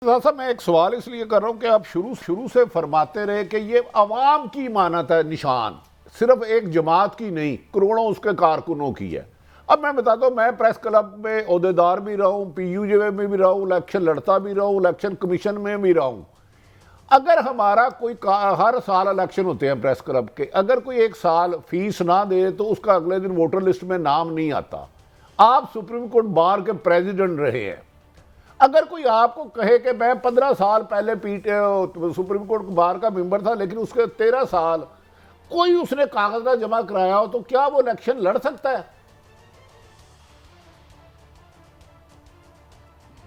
صاحب میں ایک سوال اس لیے کر رہا ہوں کہ آپ شروع سے فرماتے رہے کہ یہ عوام کی امانت ہے، نشان صرف ایک جماعت کی نہیں، کروڑوں اس کے کارکنوں کی ہے۔ اب میں بتاتا ہوں، میں پریس کلب میں عہدیدار بھی رہا ہوں، پی یو جے میں بھی رہا ہوں، الیکشن لڑتا بھی رہا ہوں، الیکشن کمیشن میں بھی رہا ہوں۔ اگر ہمارا کوئی ہر سال الیکشن ہوتے ہیں پریس کلب کے، اگر کوئی ایک سال فیس نہ دے تو اس کا اگلے دن ووٹر لسٹ میں نام نہیں آتا۔ آپ سپریم کورٹ بار کے پریزیڈنٹ رہے ہیں، اگر کوئی آپ کو کہے کہ میں 15 سال پہلے سپریم کورٹ بار کا ممبر تھا لیکن اس کے 13 سال کوئی اس نے کاغذ نہ جمع کرایا ہو، تو کیا وہ الیکشن لڑ سکتا ہے؟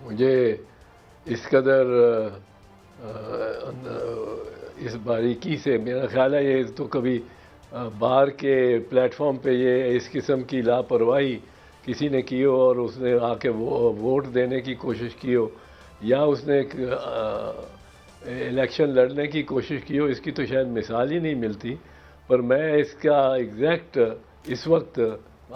مجھے اس قدر اس باریکی سے میرا خیال ہے یہ تو کبھی بار کے پلیٹ فارم پہ یہ اس قسم کی لاپرواہی کسی نے کی ہو اور اس نے آ کے ووٹ دینے کی کوشش کی ہو یا اس نے الیکشن لڑنے کی کوشش کی ہو، اس کی تو شاید مثال ہی نہیں ملتی۔ پر میں اس کا ایگزیکٹ اس وقت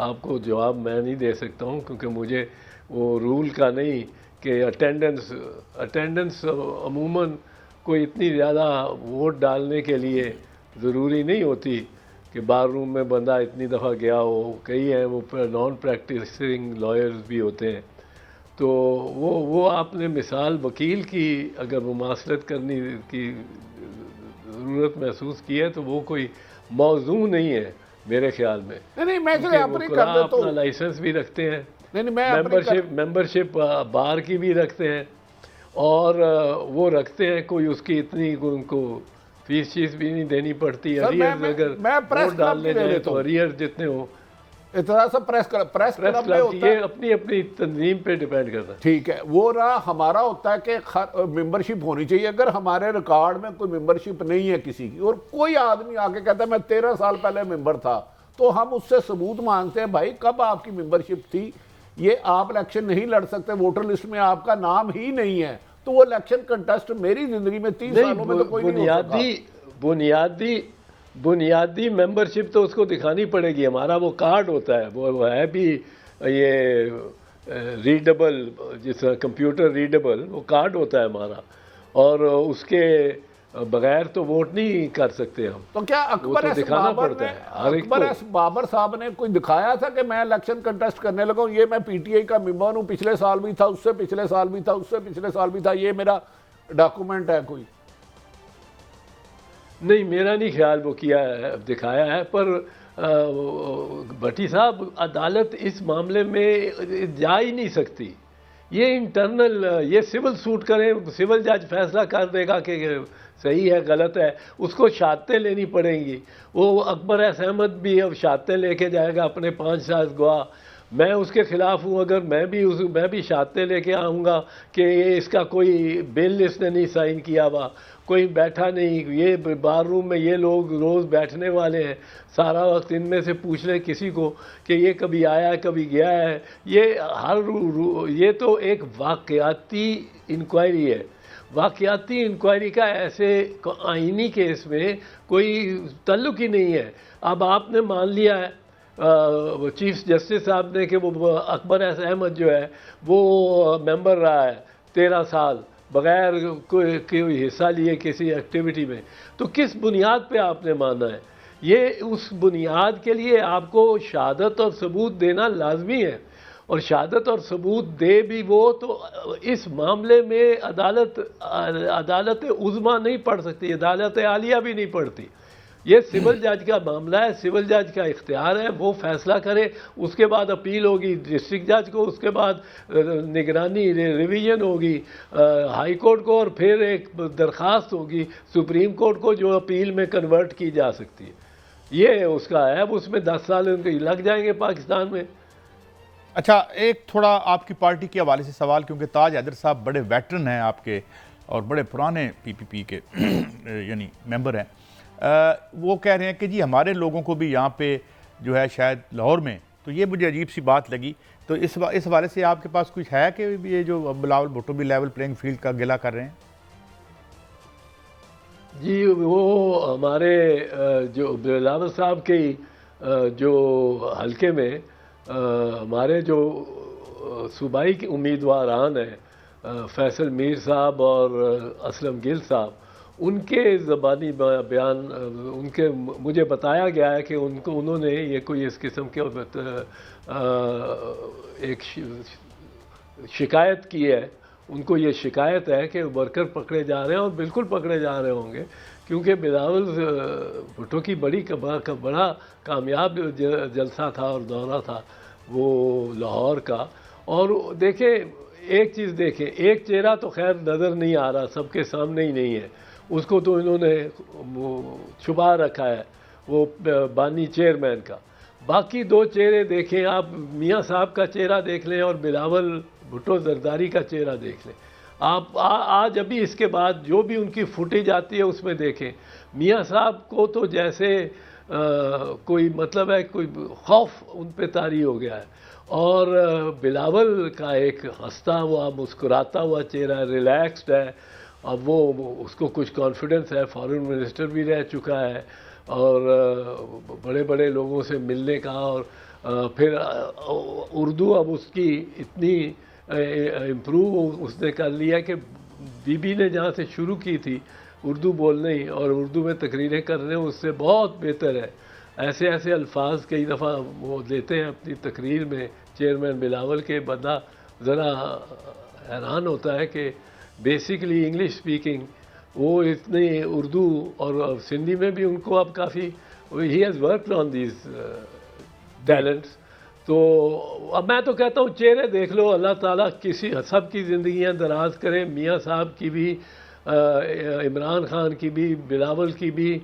آپ کو جواب میں نہیں دے سکتا ہوں، کیونکہ مجھے وہ رول کا نہیں کہ اٹینڈنس عموماً کوئی اتنی زیادہ ووٹ ڈالنے کے لیے ضروری نہیں ہوتی کہ بار روم میں بندہ اتنی دفعہ گیا ہو۔ کئی ہیں وہ نان پریکٹسنگ لائرز بھی ہوتے ہیں، تو وہ آپ نے مثال وکیل کی اگر مماثلت کرنے کی ضرورت محسوس کی ہے تو وہ کوئی موضوع نہیں ہے میرے خیال میں۔ نہیں میں اپنا لائسنس بھی رکھتے ہیں، ممبرشپ بار کی بھی رکھتے ہیں، اور وہ رکھتے ہیں کوئی اس کی اتنی ان کو فیس چیز بھی نہیں دینی پڑتی۔ اریئرز اگر ووٹ ڈالنے جائیں تو اریئرز جتنے ہوں پریس کلب میں ہوتا ہے، یہ اپنی اپنی تنظیم پہ ڈیپینڈ کرتا ہے۔ ٹھیک ہے، وہ رہا ہمارا ہوتا ہے کہ ممبرشپ ہونی چاہیے۔ اگر ہمارے ریکارڈ میں کوئی ممبرشپ نہیں ہے کسی کی، اور کوئی آدمی آ کے کہتا ہے میں 13 سال پہلے ممبر تھا، تو ہم اس سے ثبوت مانگتے ہیں، بھائی کب آپ کی ممبرشپ تھی؟ یہ آپ الیکشن نہیں لڑ سکتے، ووٹر لسٹ میں آپ کا نام ہی نہیں ہے، تو وہ الیکشن کنٹیسٹ میری زندگی میں 30 سالوں میں تو کوئی نہیں ہو سکا۔ بنیادی ممبرشپ تو اس کو دکھانی پڑے گی۔ ہمارا وہ کارڈ ہوتا ہے، وہ ہے بھی یہ ریڈیبل، جس طرح کمپیوٹر ریڈیبل وہ کارڈ ہوتا ہے ہمارا، اور اس کے بغیر تو ووٹ نہیں کر سکتے ہم۔ تو کیا اکبر ایس بابر صاحب نے کوئی دکھایا تھا کہ میں الیکشن کنٹیسٹ کرنے لگا ہوں، یہ میں پی ٹی آئی کا ممبر ہوں، پچھلے سال بھی تھا، اس سے پچھلے سال بھی تھا، اس سے پچھلے سال بھی تھا، یہ میرا ڈاکومنٹ ہے کوئی؟ نہیں، میرا نہیں خیال وہ کیا ہے، دکھایا ہے۔ پر بھٹی صاحب، عدالت اس معاملے میں جا ہی نہیں سکتی۔ یہ انٹرنل، یہ سول سوٹ کریں، سول جج فیصلہ کر دے گا کہ صحیح ہے غلط ہے، اس کو شہادتیں لینی پڑیں گی۔ وہ اکبر ایس احمد بھی اب شہادتیں لے کے جائے گا، اپنے 5 گواہ۔ میں اس کے خلاف ہوں، اگر میں بھی شہادتیں لے کے آؤں گا کہ اس کا کوئی بل اس نے نہیں سائن کیا ہوا، کوئی بیٹھا نہیں، یہ بار روم میں یہ لوگ روز بیٹھنے والے ہیں، سارا وقت ان میں سے پوچھ لیں کسی کو کہ یہ کبھی آیا ہے کبھی گیا ہے۔ یہ تو ایک واقعاتی انکوائری ہے۔ واقعاتی انکوائری کا ایسے آئینی کیس میں کوئی تعلق ہی نہیں ہے۔ اب آپ نے مان لیا ہے چیف جسٹس صاحب نے کہ وہ اکبر ایس احمد جو ہے وہ ممبر رہا ہے 13 سال بغیر کوئی حصہ لیے کسی ایکٹیویٹی میں، تو کس بنیاد پہ آپ نے مانا ہے؟ یہ اس بنیاد کے لیے آپ کو شہادت اور ثبوت دینا لازمی ہے، اور شہادت اور ثبوت دے بھی وہ تو اس معاملے میں عدالت عظمیٰ نہیں پڑھ سکتی، عدالت عالیہ بھی نہیں پڑھتی۔ یہ سول جج کا معاملہ ہے، سول جج کا اختیار ہے، وہ فیصلہ کرے، اس کے بعد اپیل ہوگی ڈسٹرکٹ جج کو، اس کے بعد نگرانی ریویژن ہوگی ہائی کورٹ کو، اور پھر ایک درخواست ہوگی سپریم کورٹ کو جو اپیل میں کنورٹ کی جا سکتی ہے۔ یہ اس کا ہے، اس میں 10 سال لگ جائیں گے پاکستان میں۔ اچھا، ایک تھوڑا آپ کی پارٹی کے حوالے سے سوال، کیونکہ تاج حیدر صاحب بڑے ویٹرن ہیں آپ کے اور بڑے پرانے پی پی پی کے یعنی ممبر ہیں۔ وہ کہہ رہے ہیں کہ جی ہمارے لوگوں کو بھی یہاں پہ جو ہے شاید لاہور میں، تو یہ مجھے عجیب سی بات لگی۔ تو اس حوالے سے آپ کے پاس کچھ ہے کہ یہ جو بلاول بھٹو بھی لیول پلینگ فیلڈ کا گلہ کر رہے ہیں؟ جی، وہ ہمارے جو بلاول صاحب کے جو حلقے میں ہمارے جو صوبائی کے امیدواران ہیں فیصل میر صاحب اور اسلم گل صاحب، ان کے زبانی بیان ان کے مجھے بتایا گیا ہے کہ انہوں نے یہ کوئی اس قسم کے ایک شکایت کی ہے. ان کو یہ شکایت ہے کہ ورکر پکڑے جا رہے ہیں، اور بالکل پکڑے جا رہے ہوں گے، کیونکہ بلاول بھٹو کی بڑا کامیاب جلسہ تھا اور دورہ تھا وہ لاہور کا. اور دیکھیں ایک چیز دیکھیں، ایک چہرہ تو خیر نظر نہیں آ رہا، سب کے سامنے ہی نہیں ہے، اس کو تو انہوں نے چھپا رکھا ہے، وہ بانی چیئرمین کا. باقی دو چہرے دیکھیں آپ، میاں صاحب کا چہرہ دیکھ لیں اور بلاول بھٹو زرداری کا چہرہ دیکھ لیں. آپ آج ابھی اس کے بعد جو بھی ان کی فوٹیج آتی ہے اس میں دیکھیں، میاں صاحب کو تو جیسے کوئی مطلب ہے، کوئی خوف ان پہ طاری ہو گیا ہے. اور بلاول کا ایک ہنستا ہوا مسکراتا ہوا چہرہ، ریلیکسڈ ہے. اب وہ اس کو کچھ کانفیڈنس ہے، فارن منسٹر بھی رہ چکا ہے، اور بڑے بڑے لوگوں سے ملنے کا. اور پھر اردو اب اس کی اتنی امپروو اس نے کر لیا کہ بی بی نے جہاں سے شروع کی تھی اردو بولنے اور اردو میں تقریریں کرنے، اس سے بہت بہتر ہے. ایسے ایسے الفاظ کئی دفعہ وہ دیتے ہیں اپنی تقریر میں چیئرمین بلاول کے، بندہ ذرا حیران ہوتا ہے کہ بیسیکلی انگلش سپیکنگ وہ اتنی اردو اور سندھی میں بھی ان کو اب کافی ہی has worked on these talents. تو اب میں تو کہتا ہوں چہرے دیکھ لو، اللہ تعالیٰ سب کی زندگیاں دراز کرے، میاں صاحب کی بھی، عمران خان کی بھی، بلاول کی بھی.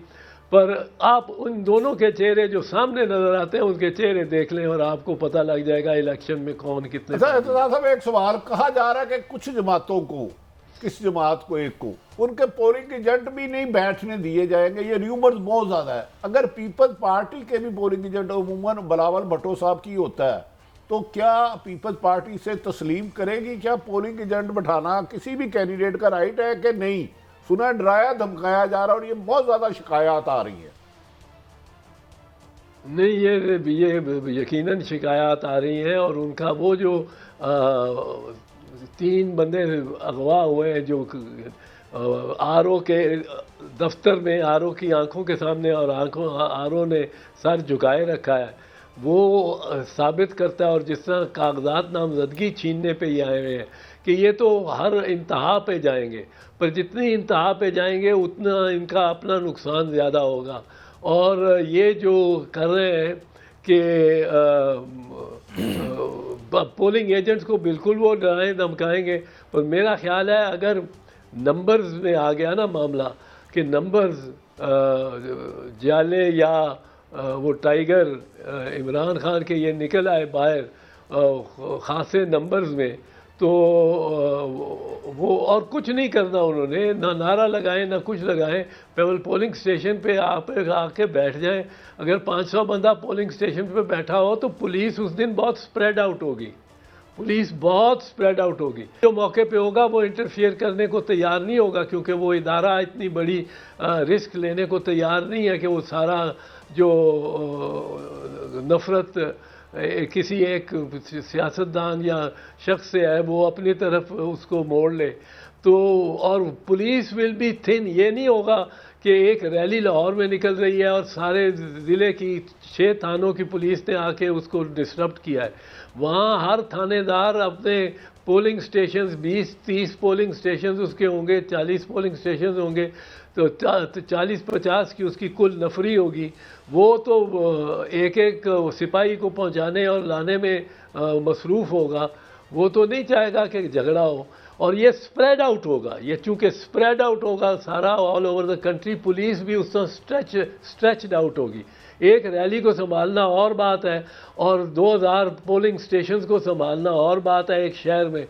پر آپ ان دونوں کے چہرے جو سامنے نظر آتے ہیں ان کے چہرے دیکھ لیں اور آپ کو پتہ لگ جائے گا الیکشن میں کون کتنے. اعتزاز صاحب ایک سوال، کہا جا رہا ہے کہ کچھ جماعتوں کو، کس جماعت کو، ایک کو، ان کے پولنگ ایجنٹ بھی نہیں بیٹھنے دیے جائیں گے. یہ ریومرز بہت زیادہ ہے. اگر پیپلز پارٹی کے بھی پولنگ ایجنٹ عموماً بلاول بھٹو صاحب کی ہوتا ہے تو کیا پیپلز پارٹی سے تسلیم کرے گی؟ کیا پولنگ ایجنٹ بٹھانا کسی بھی کینڈیڈیٹ کا رائٹ ہے کہ نہیں؟ سنا ڈرایا دھمکایا جا رہا اور یہ بہت زیادہ شکایات آ رہی ہیں. نہیں، یہ یقیناً شکایات آ رہی ہیں. اور ان کا وہ جو 3 بندے اغوا ہوئے ہیں جو آر او کے دفتر میں، آر او کی آنکھوں کے سامنے، اور آر او نے سر جھکائے رکھا ہے، وہ ثابت کرتا ہے. اور جس طرح کاغذات نامزدگی چھیننے پہ یہ آئے ہوئے ہیں کہ یہ تو ہر انتہا پہ جائیں گے، پر جتنی انتہا پہ جائیں گے اتنا ان کا اپنا نقصان زیادہ ہوگا. اور یہ جو کر رہے ہیں کہ پولنگ ایجنٹس کو بالکل وہ ڈرائیں دھمکائیں گے، پر میرا خیال ہے اگر نمبرز میں آ گیا نا معاملہ کہ نمبرز جالے یا وہ ٹائیگر عمران خان کے یہ نکل آئے باہر خاصے نمبرز میں، تو وہ اور کچھ نہیں کرنا انہوں نے، نہ نعرہ لگائیں نہ کچھ لگائیں. پولنگ سٹیشن پہ آپ آ کے بیٹھ جائیں. اگر 500 بندہ پولنگ سٹیشن پہ بیٹھا ہو تو پولیس اس دن بہت سپریڈ آؤٹ ہوگی، پولیس بہت سپریڈ آؤٹ ہوگی. جو موقع پہ ہوگا وہ انٹرفیئر کرنے کو تیار نہیں ہوگا، کیونکہ وہ ادارہ اتنی بڑی رسک لینے کو تیار نہیں ہے کہ وہ سارا جو نفرت کسی ایک سیاستدان یا شخص سے ہے وہ اپنی طرف اس کو موڑ لے. تو اور پولیس ول بی تھن. یہ نہیں ہوگا کہ ایک ریلی لاہور میں نکل رہی ہے اور سارے ضلع کی 6 تھانوں کی پولیس نے آ کے اس کو ڈسٹرپٹ کیا ہے. وہاں ہر تھانے دار اپنے پولنگ سٹیشنز 20-30 پولنگ سٹیشنز اس کے ہوں گے، 40 پولنگ سٹیشنز ہوں گے، تو 40-50 کی اس کی کل نفری ہوگی. وہ تو ایک ایک سپاہی کو پہنچانے اور لانے میں مصروف ہوگا. وہ تو نہیں چاہے گا کہ جھگڑا ہو. اور یہ سپریڈ آؤٹ ہوگا، یہ چونکہ سپریڈ آؤٹ ہوگا سارا all over the country, police بھی اس طرح سٹریچڈ آؤٹ ہوگی. ایک ریلی کو سنبھالنا اور بات ہے اور 2000 پولنگ سٹیشنز کو سنبھالنا اور بات ہے ایک شہر میں.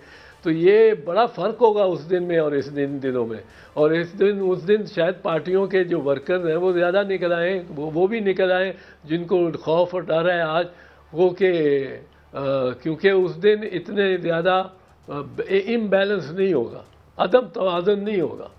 تو یہ بڑا فرق ہوگا اس دن میں اور اس دنوں میں. اور اس دن شاید پارٹیوں کے جو ورکرز ہیں وہ زیادہ نکل آئیں، وہ بھی نکل آئیں جن کو خوف اور ڈر ہے آج وہ کہ کیونکہ اس دن اتنے زیادہ امبیلنس نہیں ہوگا، عدم توازن نہیں ہوگا.